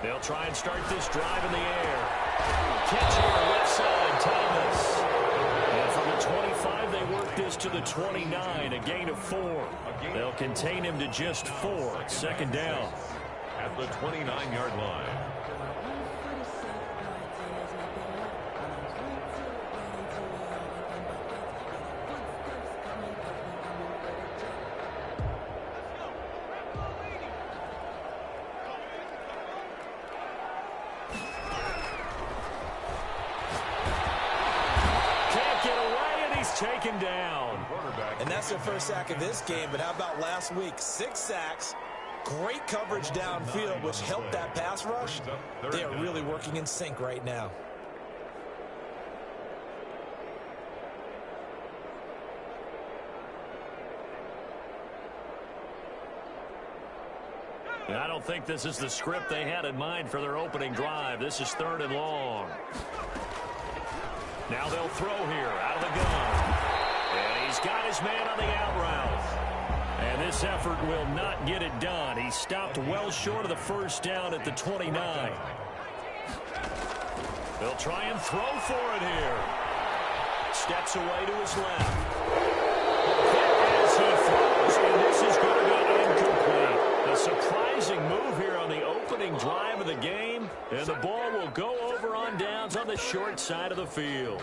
They'll try and start this drive in the air. Catch here, left side, Thomas. And from the 25, they work this to the 29, a gain of 4. They'll contain him to just 4. Second down. At the 29-yard line. Taken down. And that's their first sack of this game, but how about last week? 6 sacks, great coverage downfield, which helped that pass rush. They are really working in sync right now. I don't think this is the script they had in mind for their opening drive. This is 3rd and long. Now they'll throw here out of the gun. And he's got his man on the out route. And this effort will not get it done. He stopped well short of the first down at the 29. They'll try and throw for it here. Steps away to his left. As he throws, and this is going to go incomplete. A surprising move here on the opening drive of the game, and the ball will go over on downs on the short side of the field.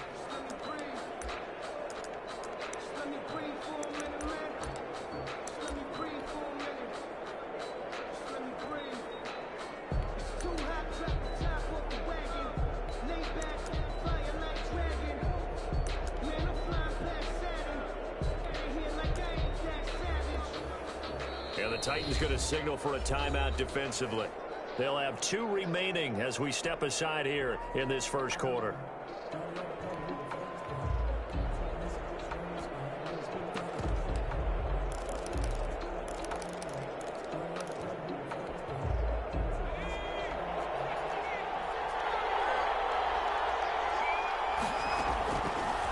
And the Titans going to signal for a timeout defensively. They'll have 2 remaining as we step aside here in this first quarter.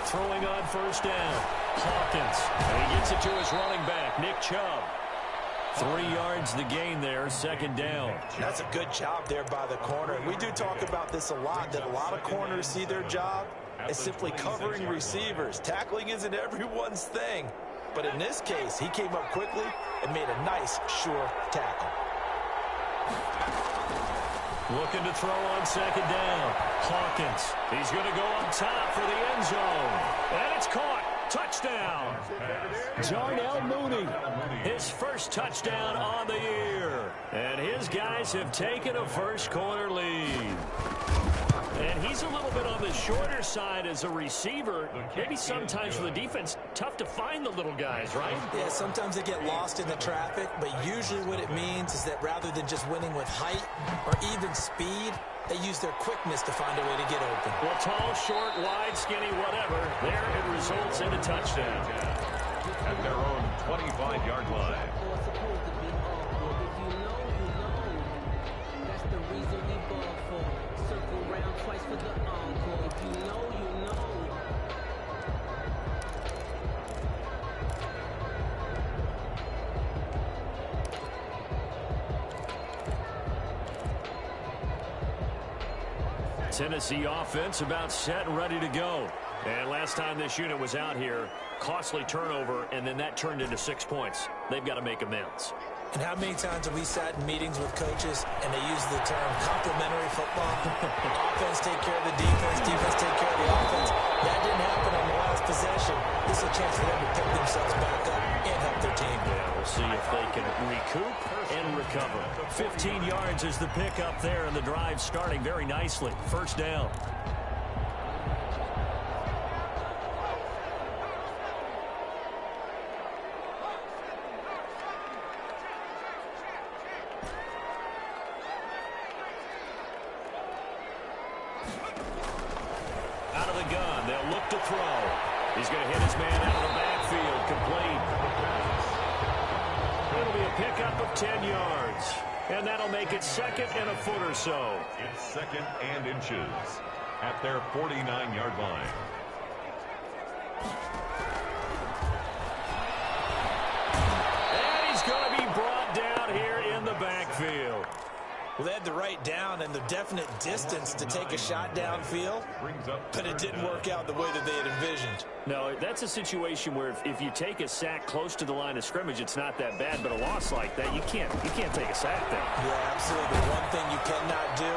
Throwing on first down, Hawkins. And he gets it to his running back, Nick Chubb. 3 yards the gain there, second down. That's a good job there by the corner. We do talk about this a lot, that a lot of corners see their job as simply covering receivers. Tackling isn't everyone's thing. But in this case, he came up quickly and made a nice, sure tackle. Looking to throw on second down. Hawkins. He's going to go up top for the end zone. And it's caught. Touchdown. Darnell Mooney. His first touchdown on the year. And his guys have taken a first quarter lead. And he's a little bit on the shorter side as a receiver. Maybe sometimes for the defense, tough to find the little guys, right? Yeah, sometimes they get lost in the traffic, but usually what it means is that rather than just winning with height or even speed, they use their quickness to find a way to get open. Well, tall, short, wide, skinny, whatever, there it results in a touchdown. At their own 25-yard line. Tennessee offense about set and ready to go. And last time this unit was out here, costly turnover, and then that turned into 6 points. They've got to make amends. And how many times have we sat in meetings with coaches and they use the term complementary football? Offense take care of the defense, defense take care of the offense. That didn't happen on the last possession. This is a chance for them to pick themselves back up and help their team. Yeah, we'll see if they can recoup and recover. 15 yards is the pickup there, and the drive starting very nicely. First down. Out of the gun, they'll look to throw. He's going to hit his man out of the backfield, complete. It'll be a pickup of 10 yards, and that'll make it second and a foot or so. It's second and inches at their 49-yard line. And he's going to be brought down here in the backfield. Well, they had the right down and the definite distance to take a shot downfield, but it didn't work out the way that they had envisioned. No, that's a situation where if you take a sack close to the line of scrimmage, it's not that bad, but a loss like that, you can't take a sack there. Yeah, absolutely. One thing you cannot do,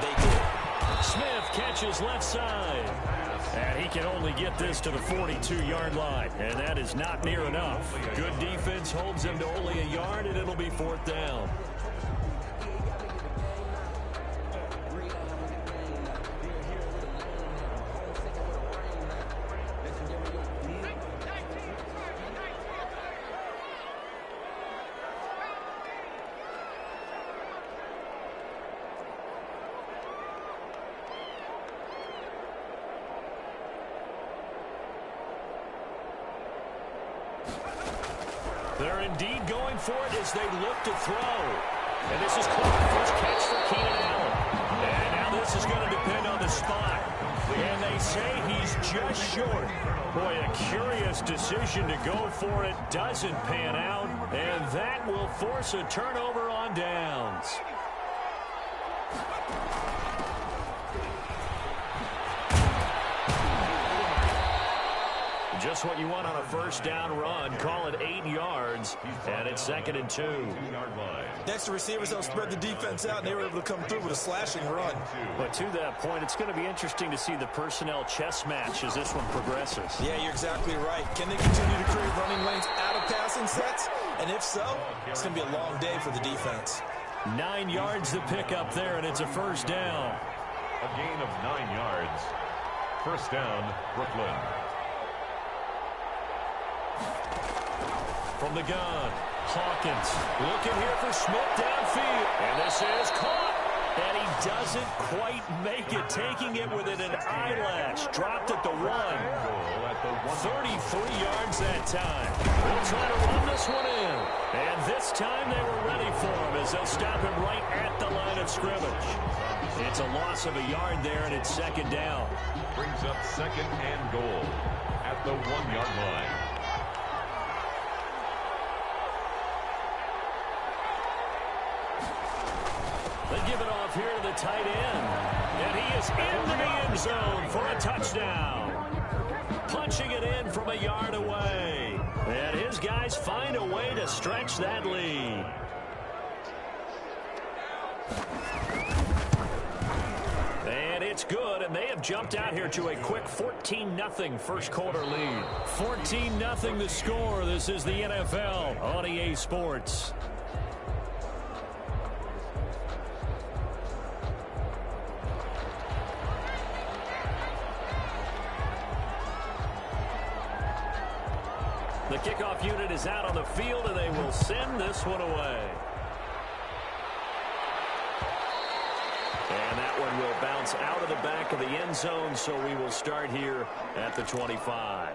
they did. Smith catches left side. And he can only get this to the 42-yard line, and that is not near enough. Good defense holds him to only a yard, and it'll be 4th down. They're indeed going for it as they look to throw. And this is caught. First catch for Keenan Allen. And now this is going to depend on the spot. And they say he's just short. Boy, a curious decision to go for it. Doesn't pan out. And that will force a turnover on downs. Just what you want on a first down run. Call it 8 yards, and it's 2nd and 2. Next, the receivers don't spread the defense out, and they were able to come through with a slashing run. But to that point, it's going to be interesting to see the personnel chess match as this one progresses. Yeah, you're exactly right. Can they continue to create running lanes out of passing sets? And if so, it's going to be a long day for the defense. 9 yards to pick up there, and it's a first down. A gain of 9 yards. First down, Brooklyn. From the gun, Hawkins looking here for Smith downfield. And this is caught. And he doesn't quite make it, taking it within an eyelash. Dropped at the 1. 33 yards that time. They'll try to run this one in. And this time they were ready for him as they'll stop him right at the line of scrimmage. It's a loss of a yard there, and it's 2nd down. Brings up 2nd and goal at the 1-yard line. They give it off here to the tight end. And he is into the end zone for a touchdown. Punching it in from a yard away. And his guys find a way to stretch that lead. And it's good, and they have jumped out here to a quick 14-0 first quarter lead. 14-0 the score. This is the NFL on EA Sports. The kickoff unit is out on the field, and they will send this one away. And that one will bounce out of the back of the end zone, so we will start here at the 25.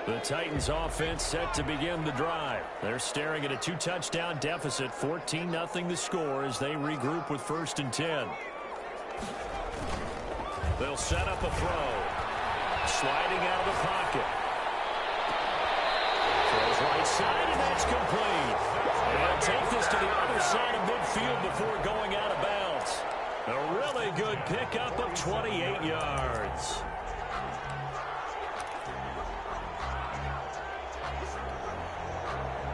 The Titans offense set to begin the drive. They're staring at a 2-touchdown deficit, 14-0 the score as they regroup with 1st and 10. They'll set up a throw. Sliding out of the pocket. Throws right side, and that's complete. And take this to the other side of midfield before going out of bounds. A really good pickup of 28 yards.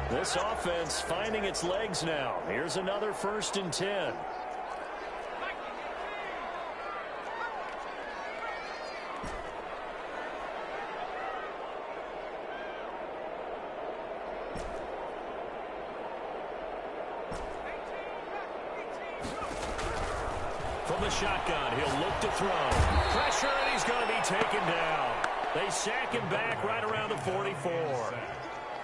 This offense finding its legs now. Here's another 1st and 10. From the shotgun, he'll look to throw. Pressure, and he's going to be taken down. They sack him back right around the 44.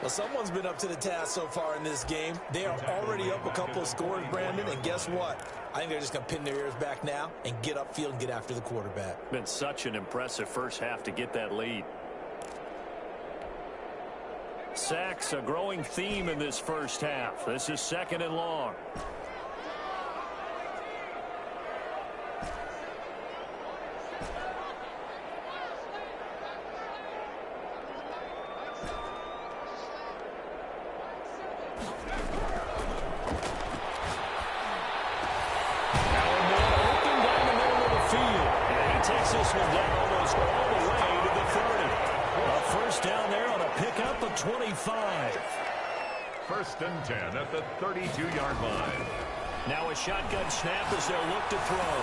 Well, someone's been up to the task so far in this game. They are already up a couple of scores, Brandon, and guess what? I think they're just going to pin their ears back now and get upfield and get after the quarterback. Been such an impressive first half to get that lead. Sacks, a growing theme in this first half. This is 2nd and long. This one down almost all the way to the 30. A first down there on a pickup of 25. 1st and 10 at the 32-yard line. Now a shotgun snap as they'll look to throw.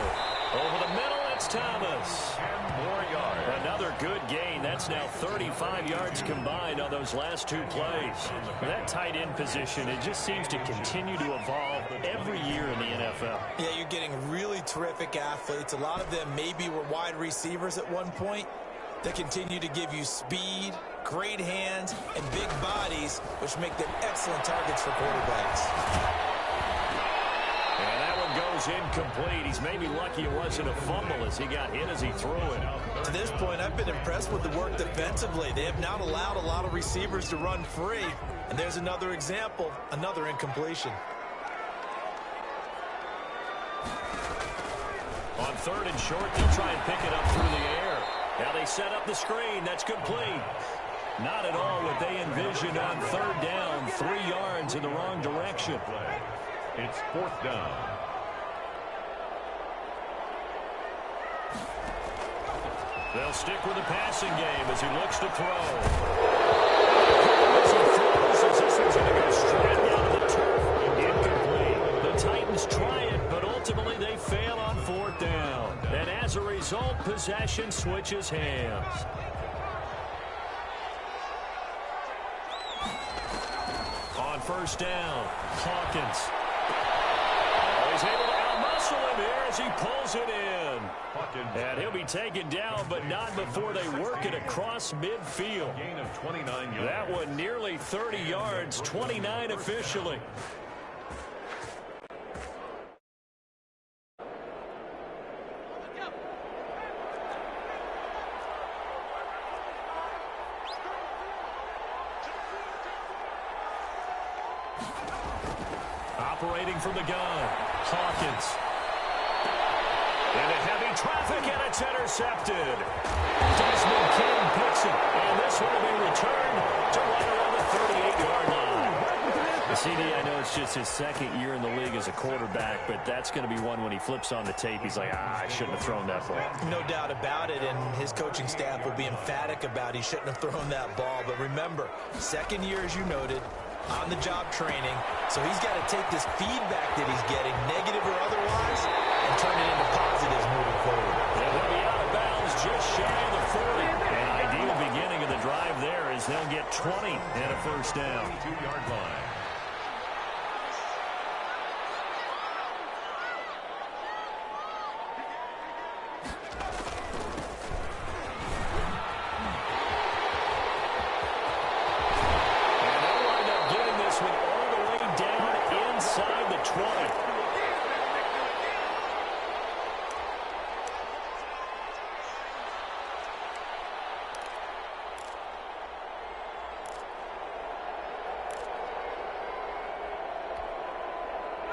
Over the middle, it's Thomas. And more yards. Another good gain. That's now 35 yards combined on those last 2 plays. That tight end position, it just seems to continue to evolve every year in the NFL. Yeah, you're getting really terrific athletes. A lot of them maybe were wide receivers at one point. They continue to give you speed, great hands, and big bodies, which make them excellent targets for quarterbacks. And that one goes incomplete. He's maybe lucky it wasn't a fumble as he got hit as he threw it. To this point, I've been impressed with the work defensively. They have not allowed a lot of receivers to run free. And there's another example, another incompletion. On 3rd and short, they'll try and pick it up through the air. Now they set up the screen. That's complete. Not at all what they envisioned on 3rd down. 3 yards in the wrong direction. It's 4th down. They'll stick with the passing game as he looks to throw. As he throws, as this one's going to go straight down to the turf. Incomplete. The Titans try it, but ultimately they fail on 4th down. And as a result, possession switches hands. On 1st down, Hawkins. He's able to out-muscle him here as he pulls it in. And he'll be taken down, but not before they work it across midfield. Gain of 29 yards. That one nearly 30 yards, 29 officially. Operating from the gun, Hawkins. Into heavy traffic, and it's intercepted. Desmond King picks it, and this one will be returned to right around the 38-yard line. The CD, I know it's just his 2nd year in the league as a quarterback, but that's going to be one when he flips on the tape, he's like, I shouldn't have thrown that ball. No doubt about it, and his coaching staff will be emphatic about he shouldn't have thrown that ball. But remember, 2nd year, as you noted, on-the-job training, so he's got to take this feedback that he's getting, negative or otherwise, and turn it into positives moving forward. They'll be out of bounds just shy of the 40. An ideal beginning of the drive there is they'll get 20 and a first down. 2-yard line.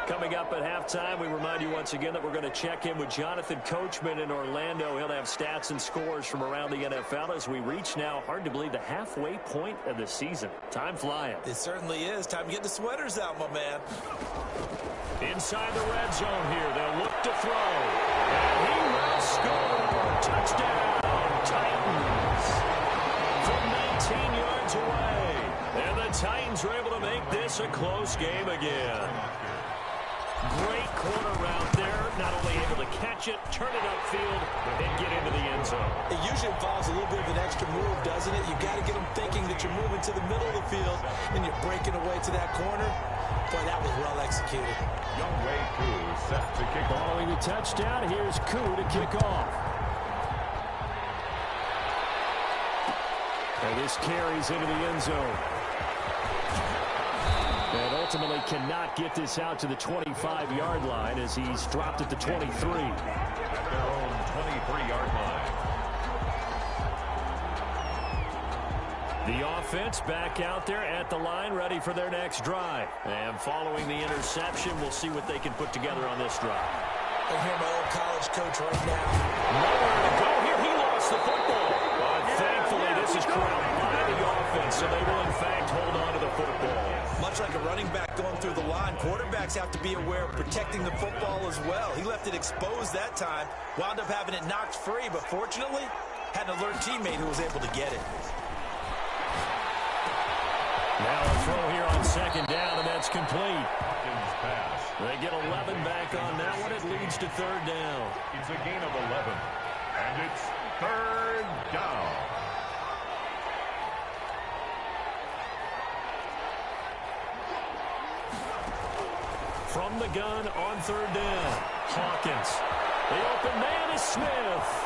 Coming up at halftime, we remind you once again that we're going to check in with Jonathan Coachman in Orlando. He'll have stats and scores from around the NFL as we reach now, hard to believe, the halfway point of the season. Time flying. It certainly is. Time to get the sweaters out, my man. Inside the red zone here, they'll look to throw. And he will score. Touchdown, Titans. From 19 yards away. And the Titans are able to make this a close game again. Great corner route there. Not only able to catch it, turn it upfield, and get into the end zone. It usually involves a little bit of an extra move, doesn't it? You've got to get them thinking that you're moving to the middle of the field, and you're breaking away to that corner. Boy, that was well executed. Younghoe Koo set to kick off. Following the touchdown, here's Koo to kick off. And this carries into the end zone. And ultimately cannot get this out to the 25-yard line as he's dropped at the 23. At their own 23-yard line. The offense back out there at the line, ready for their next drive. And following the interception, we'll see what they can put together on this drive. I hear my old college coach right now. Nowhere to go here. He lost the football. But thankfully, this is corralled by the offense, so they will, in fact, hold on to the football. Much like a running back going through the line, quarterbacks have to be aware of protecting the football as well. He left it exposed that time, wound up having it knocked free, but fortunately, had an alert teammate who was able to get it. Now a throw here on second down, and that's complete. Hopkins pass. They get 11 back on that one. It leads to third down. It's a gain of 11. And it's third down. From the gun on third down, Hawkins. The open man is Smith.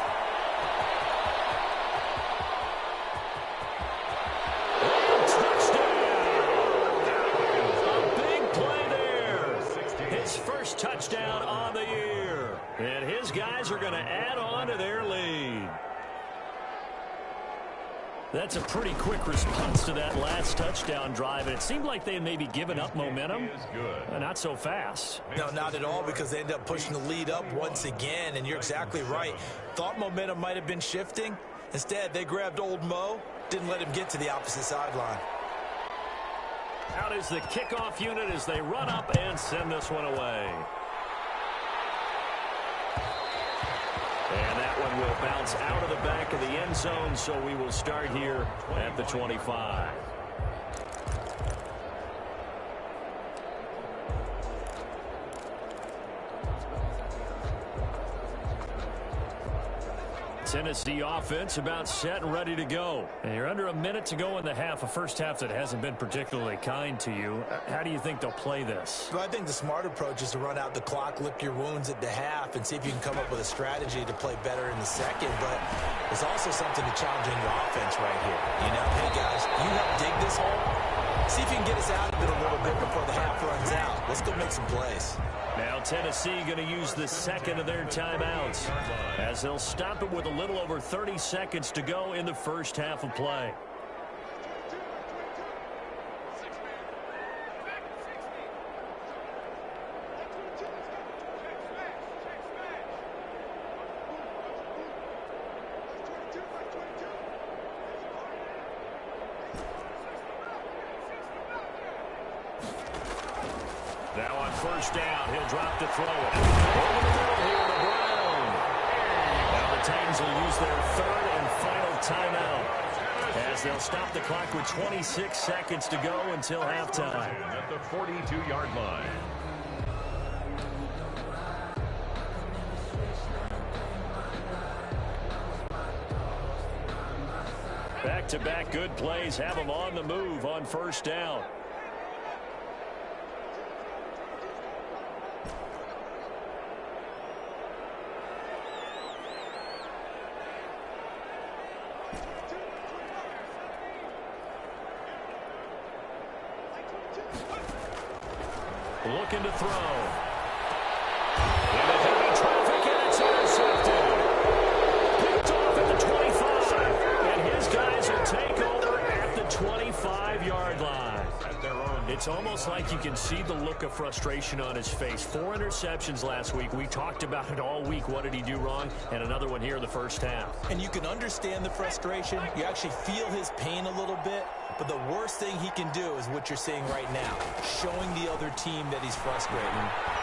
First touchdown on the year. And his guys are going to add on to their lead. That's a pretty quick response to that last touchdown drive. And it seemed like they had maybe given up momentum. Not so fast. No, not at all, because they ended up pushing the lead up once again. And you're exactly right. Thought momentum might have been shifting. Instead, they grabbed old Mo, didn't let him get to the opposite sideline. Out is the kickoff unit as they run up and send this one away. And that one will bounce out of the back of the end zone, so we will start here at the 25. Tennessee offense about set and ready to go. And you're under a minute to go in the half, a first half that hasn't been particularly kind to you. How do you think they'll play this? Well, I think the smart approach is to run out the clock, lick your wounds at the half, and see if you can come up with a strategy to play better in the second. But there's also something to challenging your offense right here. You know, hey, guys, you help dig this hole. See if you can get us out of it a little bit before the half runs out. Let's go make some plays. Now Tennessee going to use the second of their timeouts as they'll stop it with a little over 30 seconds to go in the first half of play. Now on first down, he'll drop to throw it. Over the middle here to Brown. Now the Titans will use their third and final timeout as they'll stop the clock with 26 seconds to go until halftime. At the 42-yard line. Back-to-back good plays have them on the move on first down. Looking to throw. Into heavy traffic, and it's intercepted. Picked off at the 25. And his guys will take over at the 25-yard line. It's almost like you can see the look of frustration on his face. 4 interceptions last week. We talked about it all week. What did he do wrong? And another one here in the first half. And you can understand the frustration. You actually feel his pain a little bit. But the worst thing he can do is what you're seeing right now, showing the other team that he's frustrated.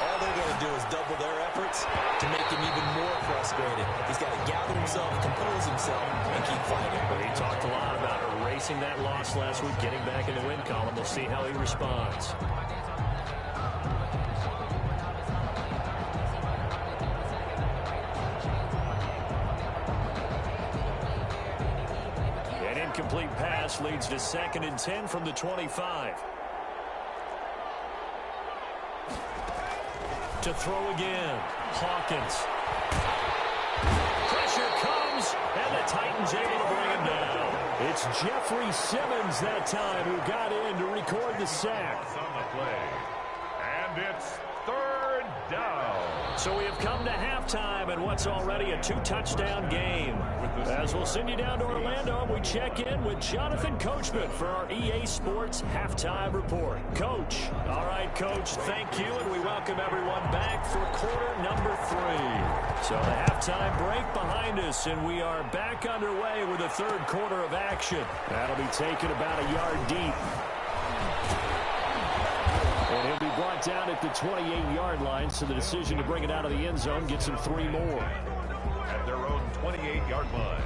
All they're going to do is double their efforts to make him even more frustrated. He's got to gather himself, compose himself, and keep fighting. Well, he talked a lot about erasing that loss last week, getting back in the win column. We'll see how he responds. Incomplete pass leads to 2nd and 10 from the 25. To throw again, Hawkins. Pressure comes, and the Titans able to bring him down. It's Jeffrey Simmons that time who got in to record the sack. play. And it's third down. So we have come to halftime in what's already a two-touchdown game. As we'll send you down to Orlando, we check in with Jonathan Coachman for our EA Sports Halftime Report. Coach. All right, Coach, thank you, and we welcome everyone back for quarter number 3. So the halftime break behind us, and we are back underway with the third quarter of action. That'll be taken about a yard deep. And he'll be brought down at the 28-yard line, so the decision to bring it out of the end zone gets him 3 more. At their own 28-yard line.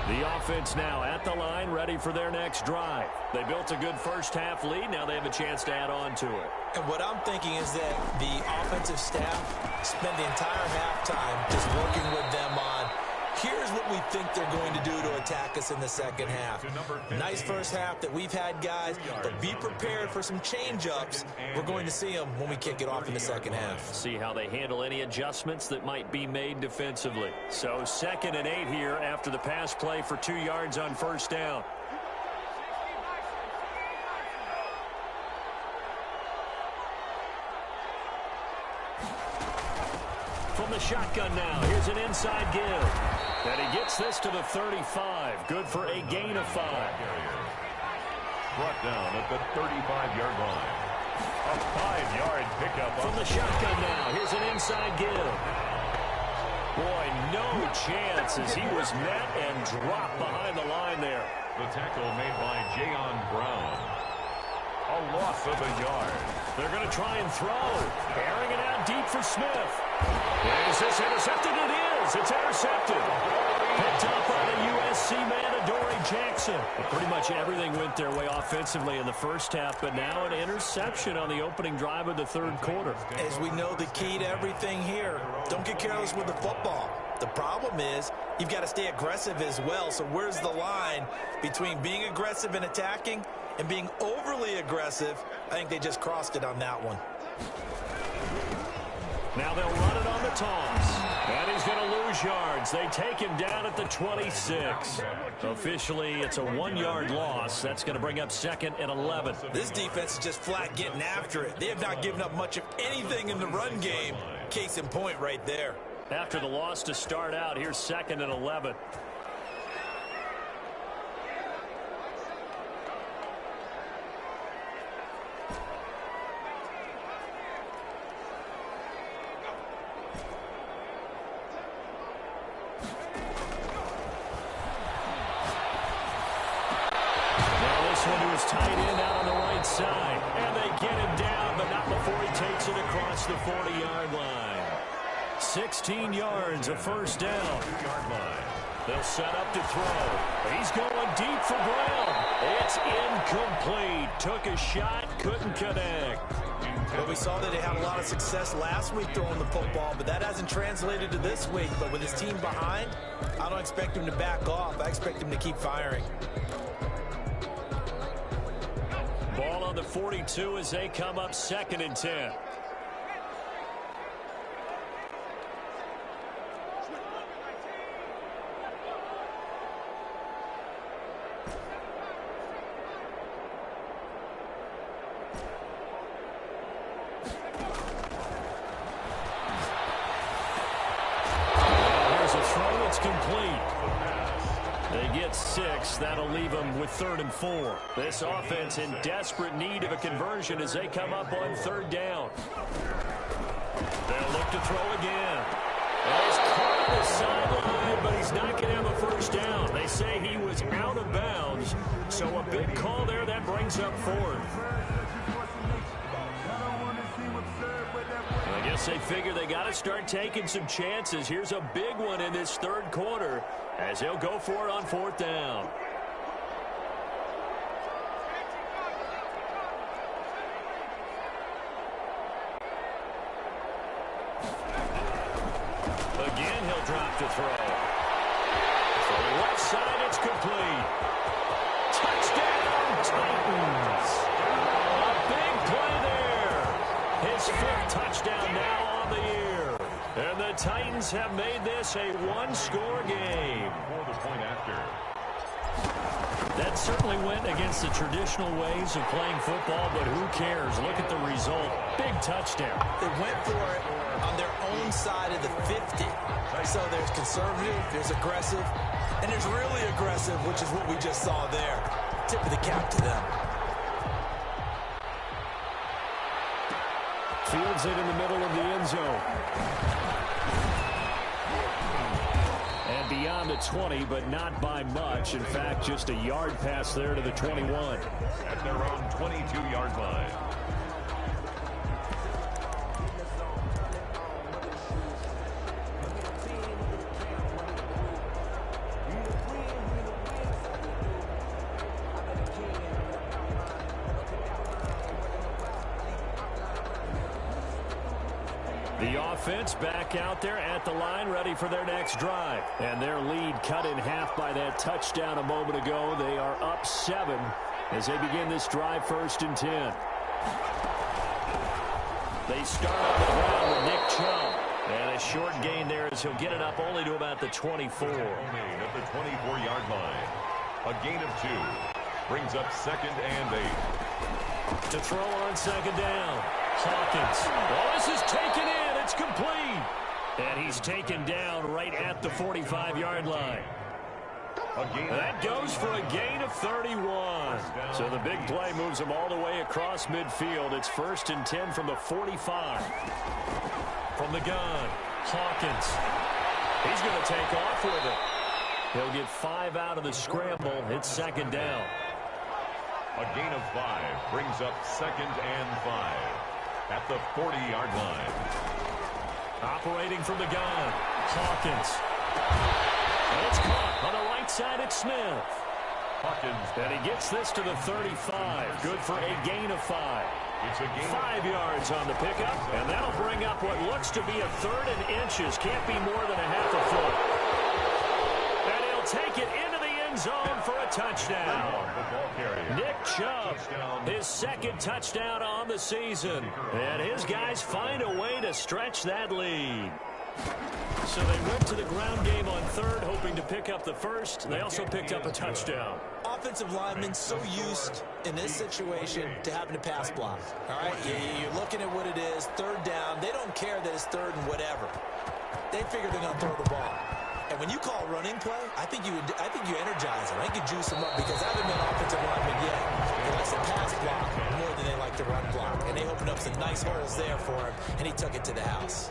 The offense now at the line, ready for their next drive. They built a good first-half lead. Now they have a chance to add on to it. And what I'm thinking is that the offensive staff spent the entire halftime just working with them on, here's what we think they're going to do to attack us in the second half. Nice first half that we've had, guys, but be prepared for some change-ups. We're going to see them when we kick it off in the second half. See how they handle any adjustments that might be made defensively. So 2nd and 8 here after the pass play for 2 yards on first down. From the shotgun now, here's an inside give. And he gets this to the 35. Good for a gain of 5. Brought down at the 35-yard line. A 5-yard pickup. From the shotgun now, here's an inside give. Boy, no chance as he was met and dropped behind the line there. The tackle made by Jayon Brown. A loss of a yard. They're going to try and throw. Airing it out deep for Smith. Is this intercepted? It is. It's intercepted. Picked up by the USC man, Adoree Jackson. Pretty much everything went their way offensively in the first half, but now an interception on the opening drive of the third quarter. As we know, the key to everything here, don't get careless with the football. The problem is you've got to stay aggressive as well. So where's the line between being aggressive and attacking and being overly aggressive? I think they just crossed it on that one. Now they'll run it on the toss. And he's going to lose yards. They take him down at the 26. Officially, it's a 1-yard loss. That's going to bring up 2nd and 11. This defense is just flat getting after it. They have not given up much of anything in the run game. Case in point right there. After the loss to start out, here's 2nd and 11. Tight end out on the right side. And they get him down, but not before he takes it across the 40-yard line. 16 yards, a first down. They'll set up to throw. He's going deep for Brown. It's incomplete. Took a shot, couldn't connect. Well, we saw that they had a lot of success last week throwing the football, but that hasn't translated to this week. But with his team behind, I don't expect him to back off. I expect him to keep firing. Ball on the 42 as they come up 2nd and 10. Here's a throw. It's complete. They get 6. That'll leave them with 3rd and 4. This offense in desperate need of a conversion as they come up on 3rd down. They'll look to throw again. Well, he's caught on the sideline, but he's not going to have a first down. They say he was out of bounds, so a big call there that brings up 4th. I guess they figure they got to start taking some chances. Here's a big one in this third quarter as he'll go for it on 4th down. Again, he'll drop to throw. From the left side, it's complete. Touchdown, Titans. A big play there. His 5th touchdown now on the year. And the Titans have made this a one-score game. For the point after. That certainly went against the traditional ways of playing football, but who cares? Look at the result. Big touchdown. They went for it on their own side of the 50. So there's conservative, there's aggressive, and there's really aggressive, which is what we just saw there. Tip of the cap to them. Fields it in the middle of the end zone. And beyond the 20, but not by much. In fact, just a yard pass there to the 21. At their own 22-yard line. The offense back out there at the line, ready for their next drive. And their lead cut in half by that touchdown a moment ago. They are up 7 as they begin this drive, 1st and 10. They start on the ground with Nick Chubb. And a short gain there as he'll get it up only to about the 24. At the 24-yard line. A gain of 2. Brings up 2nd and 8. To throw on 2nd down. Hawkins. Oh, this is taken in. It's complete. And he's taken down right at the 45-yard line. That goes for a gain of 31. So the big play moves him all the way across midfield. It's 1st and 10 from the 45. From the gun, Hawkins. He's going to take off with it. He'll get 5 out of the scramble. It's 2nd down. A gain of 5 brings up 2nd and 5 at the 40-yard line. Operating from the gun, Hawkins. And it's caught on the right side at Smith. Hawkins. And he gets this to the 35. Good for a gain of 5. It's a gain 5 yards on the pickup, and that'll bring up what looks to be a 3rd and inches. Can't be more than a half a foot. And he'll take it into the end zone for a touchdown. Nick Chubb, his 2nd touchdown on the season. And his guys find a way to stretch that lead. So they went to the ground game on 3rd, hoping to pick up the 1st. They also picked up a touchdown. Offensive linemen so used in this situation to having to pass block. All right, you're looking at what it is, 3rd down. They don't care that it's 3rd and whatever. They figure they're going to throw the ball. And when you call running play, I think you energize them. I think you juice them up because I haven't been offensive lineman yet. They like to pass block more than they like to run block. And they opened up some nice holes there for him, and he took it to the house.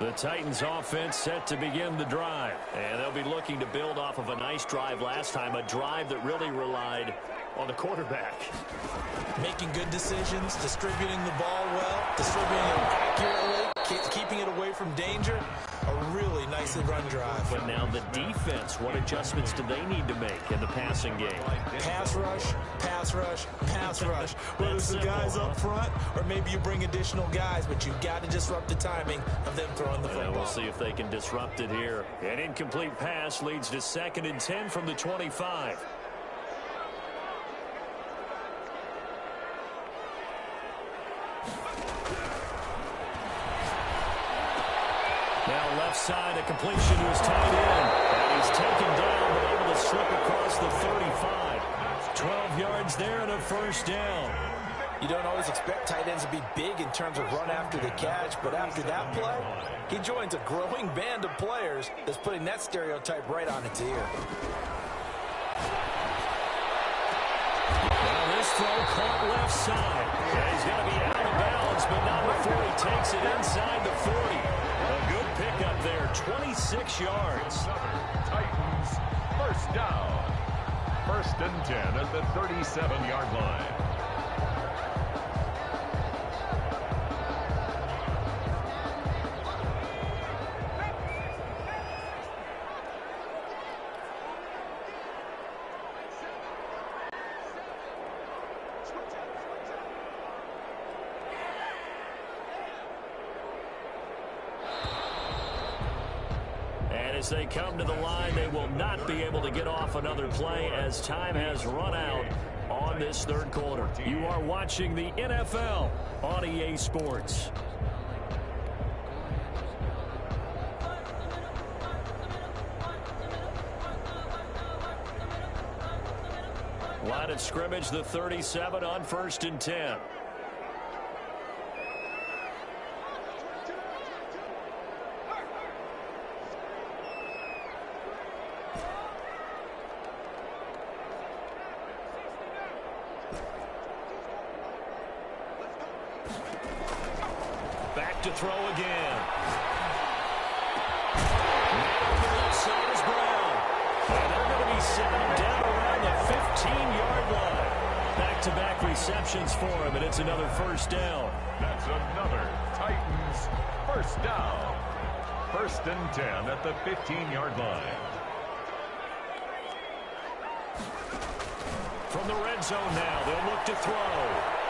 The Titans offense set to begin the drive. And they'll be looking to build off of a nice drive last time, a drive that really relied on the quarterback. Making good decisions, distributing the ball well, distributing it accurately, keeping it away from danger. A really nicely run drive. But now the defense, what adjustments do they need to make in the passing game? Pass rush, pass rush, pass rush. Whether it's the guys up front or maybe you bring additional guys, but you've got to disrupt the timing of them throwing the football. We'll see if they can disrupt it here. An incomplete pass leads to 2nd and 10 from the 25. Now left side, a completion to his tight end. And he's taken down, but able to slip across the 35. 12 yards there and a 1st down. You don't always expect tight ends to be big in terms of run after the catch, but after that play, he joins a growing band of players that's putting that stereotype right on its ear. Now this throw caught left side. Yeah, he's going to be out of bounds, but not before he takes it inside the 40. A good pickup there, 26 yards. Titans, 1st down. 1st and 10 at the 37-yard line. as they come to the line, they will not be able to get off another play as time has run out on this third quarter. You are watching the NFL on EA Sports. Line of scrimmage, the 37 on 1st and 10. Back to throw again. And they're going to be set down around the 15-yard line. Back-to-back receptions for him, and it's another first down. That's another Titans first down. 1st and 10 at the 15-yard line. From the red zone now, they'll look to throw.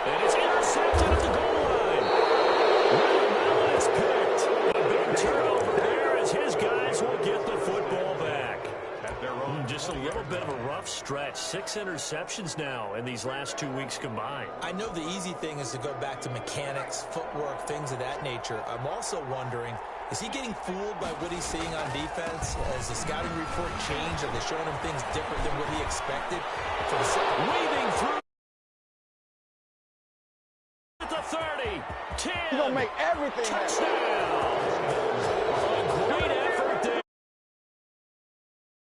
And it's intercepted at the goal line. Now it's picked. A big turnover there as his guys will get the football back. At their own Just a little bit of a rough stretch. 6 interceptions now in these last 2 weeks combined. I know the easy thing is to go back to mechanics, footwork, things of that nature. I'm also wondering, is he getting fooled by what he's seeing on defense? Has the scouting report changed? Are they showing him things different than what he expected? Weaving through at the 30, 10. He's going to make everything happen. Touchdown.